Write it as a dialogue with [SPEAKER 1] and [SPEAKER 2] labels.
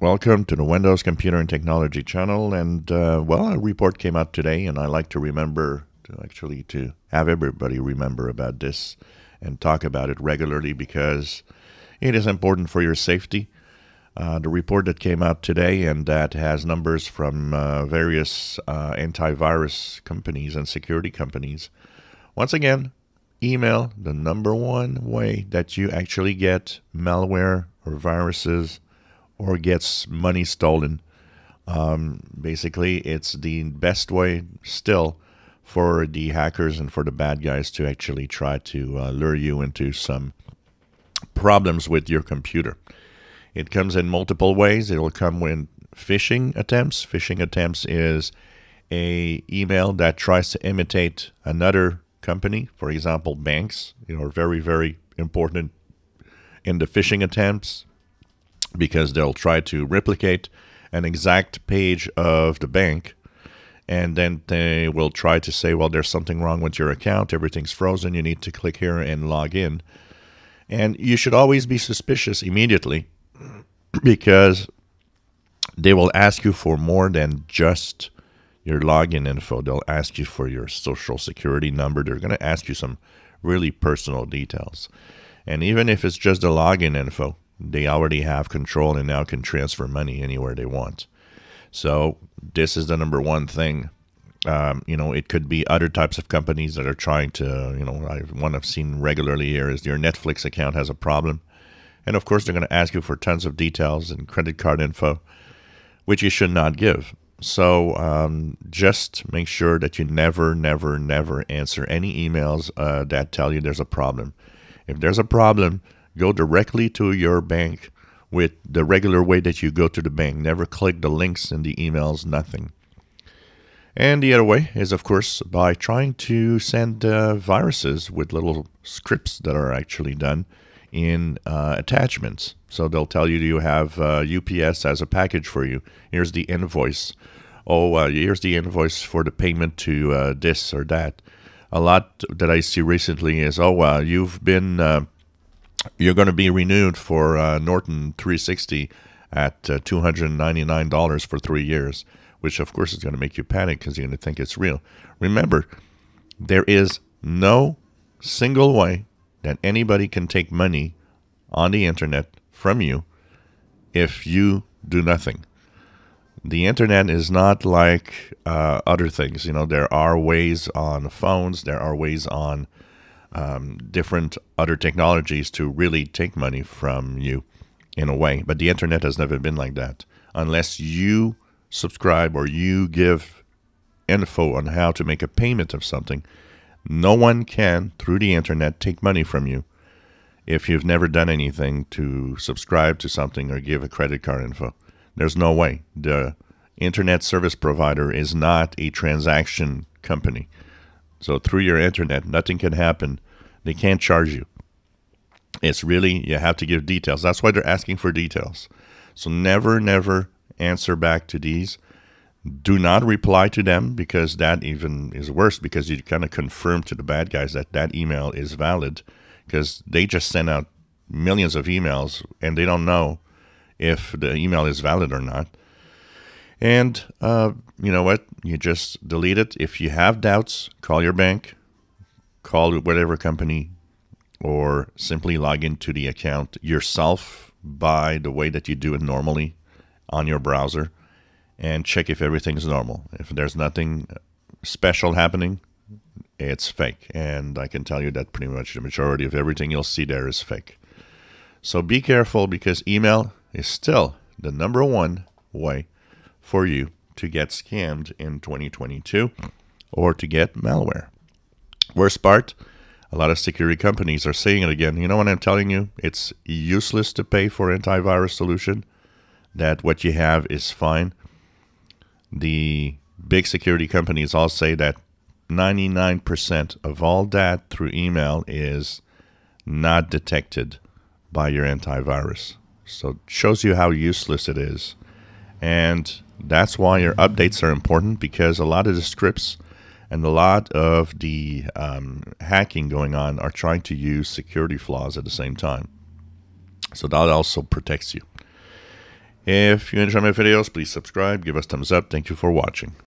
[SPEAKER 1] Welcome to the Windows Computer and Technology channel. And well, a report came out today, and I like to remember to have everybody remember about this and talk about it regularly because it is important for your safety. The report that came out today and that has numbers from various antivirus companies and security companies. Once again, email, the number one way that you actually get malware or viruses or gets money stolen. Basically, it's the best way still for the hackers and for the bad guys to actually try to lure you into some problems with your computer. It comes in multiple ways. It will come with phishing attempts. Phishing attempts is a email that tries to imitate another company. For example, banks, are very, very important in the phishing attempts, because they'll try to replicate an exact page of the bank, and then they will try to say, well, there's something wrong with your account, everything's frozen, you need to click here and log in. And you should always be suspicious immediately, because they will ask you for more than just your login info. They'll ask you for your social security number. They're going to ask you some really personal details. And even if it's just the login info, they already have control and now can transfer money anywhere they want. So this is the number one thing. It could be other types of companies that are trying to, one I've seen regularly here is your Netflix account has a problem. And of course, they're going to ask you for tons of details and credit card info, which you should not give. So just make sure that you never, never, never answer any emails that tell you there's a problem. If there's a problem, go directly to your bank with the regular way that you go to the bank. Never click the links in the emails, nothing. And the other way is, of course, by trying to send viruses with little scripts that are actually done in attachments. So they'll tell you you have UPS as a package for you. Here's the invoice. Here's the invoice for the payment to this or that. A lot that I see recently is, you're going to be renewed for Norton 360 at $299 for 3 years, which of course is going to make you panic because you're going to think it's real. Remember, there is no single way that anybody can take money on the internet from you if you do nothing. The internet is not like other things. There are ways on phones, there are ways on different other technologies to really take money from you in a way. But the internet has never been like that. Unless you subscribe or you give info on how to make a payment of something, no one can, through the internet, take money from you if you've never done anything to subscribe to something or give a credit card info. There's no way. The internet service provider is not a transaction company. So through your internet, nothing can happen. They can't charge you. It's really, you have to give details. That's why they're asking for details. So never, never answer back to these. Do not reply to them, because that even is worse, because you kind of confirm to the bad guys that that email is valid, because they just send out millions of emails and they don't know if the email is valid or not. And you know what? You just delete it. If you have doubts, call your bank, call whatever company, or simply log into the account yourself by the way that you do it normally on your browser and check if everything's normal. If there's nothing special happening, it's fake. And I can tell you that pretty much the majority of everything you'll see there is fake. So be careful, because email is still the number one way for you to get scammed in 2022 or to get malware. Worst part, a lot of security companies are saying it again. You know what I'm telling you? It's useless to pay for antivirus solution, that what you have is fine. The big security companies all say that 99% of all that through email is not detected by your antivirus. So it shows you how useless it is. And that's why your updates are important, because a lot of the scripts and a lot of the hacking going on are trying to use security flaws at the same time. So that also protects you. If you enjoy my videos, please subscribe, give us thumbs up. Thank you for watching.